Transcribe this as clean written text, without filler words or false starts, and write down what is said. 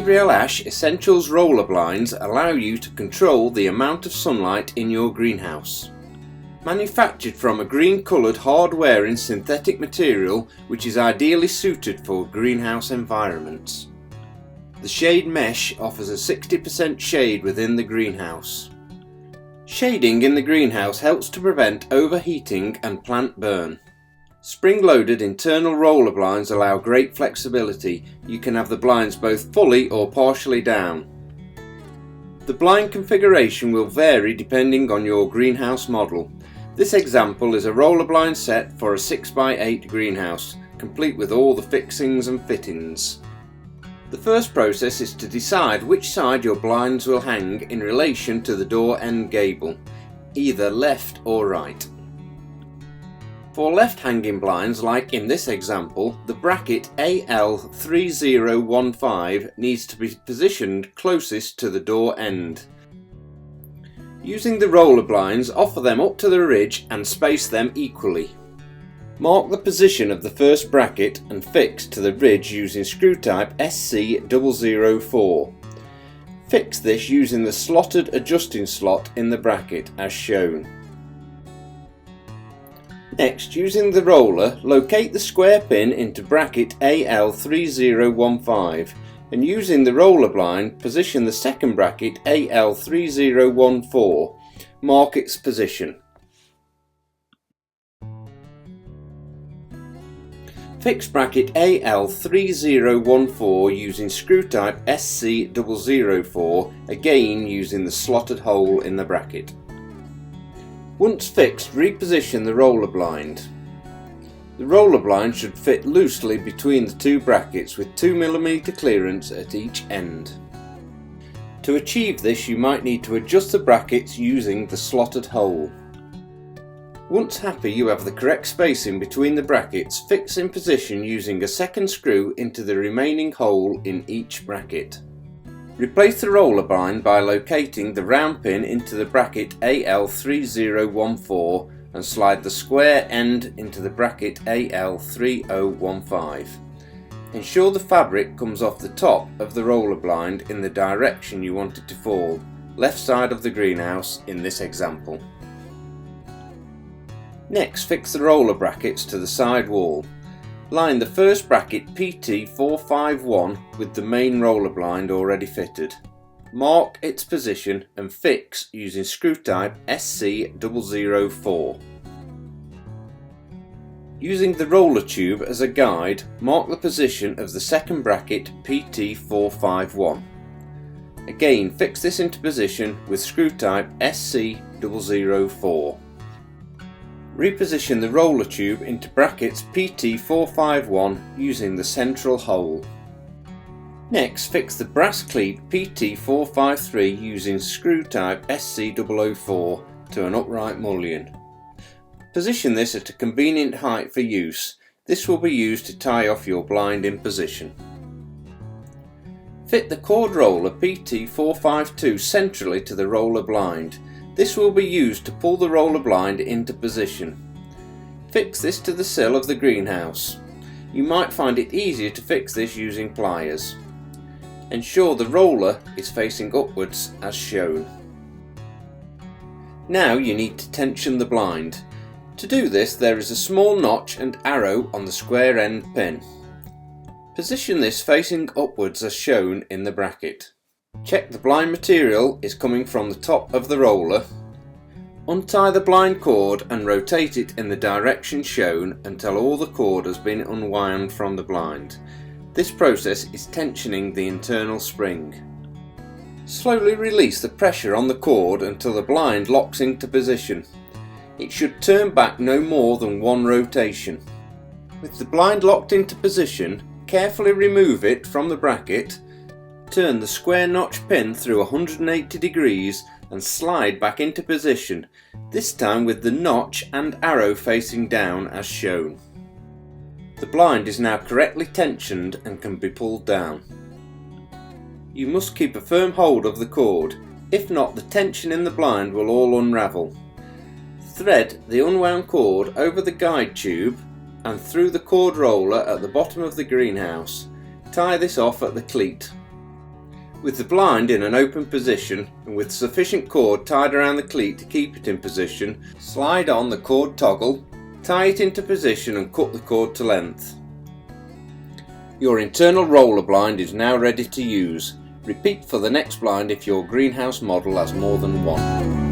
Gabriel Ash Essentials roller blinds allow you to control the amount of sunlight in your greenhouse. Manufactured from a green coloured hard-wearing synthetic material which is ideally suited for greenhouse environments. The shade mesh offers a 60% shade within the greenhouse. Shading in the greenhouse helps to prevent overheating and plant burn. Spring-loaded internal roller blinds allow great flexibility. You can have the blinds both fully or partially down. The blind configuration will vary depending on your greenhouse model. This example is a roller blind set for a 6x8 greenhouse, complete with all the fixings and fittings. The first process is to decide which side your blinds will hang in relation to the door end gable, either left or right. For left hanging blinds, like in this example, the bracket AL3015 needs to be positioned closest to the door end. Using the roller blinds, offer them up to the ridge and space them equally. Mark the position of the first bracket and fix to the ridge using screw type SC004. Fix this using the slotted adjusting slot in the bracket as shown. Next, using the roller, locate the square pin into bracket AL3015 and using the roller blind, position the second bracket AL3014. Mark its position. Fix bracket AL3014 using screw type SC004, again using the slotted hole in the bracket. Once fixed, reposition the roller blind. The roller blind should fit loosely between the two brackets with 2mm clearance at each end. To achieve this, you might need to adjust the brackets using the slotted hole. Once happy you have the correct spacing between the brackets, fix in position using a second screw into the remaining hole in each bracket. Replace the roller blind by locating the round pin into the bracket AL3014 and slide the square end into the bracket AL3015. Ensure the fabric comes off the top of the roller blind in the direction you want it to fall, left side of the greenhouse in this example. Next, fix the roller brackets to the side wall. Line the first bracket PT451 with the main roller blind already fitted. Mark its position and fix using screw type SC004. Using the roller tube as a guide, mark the position of the second bracket PT451. Again, fix this into position with screw type SC004. Reposition the roller tube into brackets PT451 using the central hole. Next, fix the brass cleat PT453 using screw type SC004 to an upright mullion. Position this at a convenient height for use. This will be used to tie off your blind in position. Fit the cord roller PT452 centrally to the roller blind. This will be used to pull the roller blind into position. Fix this to the sill of the greenhouse. You might find it easier to fix this using pliers. Ensure the roller is facing upwards as shown. Now you need to tension the blind. To do this, there is a small notch and arrow on the square end pin. Position this facing upwards as shown in the bracket. Check the blind material is coming from the top of the roller. Untie the blind cord and rotate it in the direction shown until all the cord has been unwound from the blind. This process is tensioning the internal spring. Slowly release the pressure on the cord until the blind locks into position. It should turn back no more than one rotation. With the blind locked into position, carefully remove it from the bracket. Turn the square notch pin through 180 degrees and slide back into position, this time with the notch and arrow facing down as shown. The blind is now correctly tensioned and can be pulled down. You must keep a firm hold of the cord, if not the tension in the blind will all unravel. Thread the unwound cord over the guide tube and through the cord roller at the bottom of the greenhouse. Tie this off at the cleat. With the blind in an open position and with sufficient cord tied around the cleat to keep it in position, slide on the cord toggle, tie it into position and cut the cord to length. Your internal roller blind is now ready to use. Repeat for the next blind if your greenhouse model has more than one.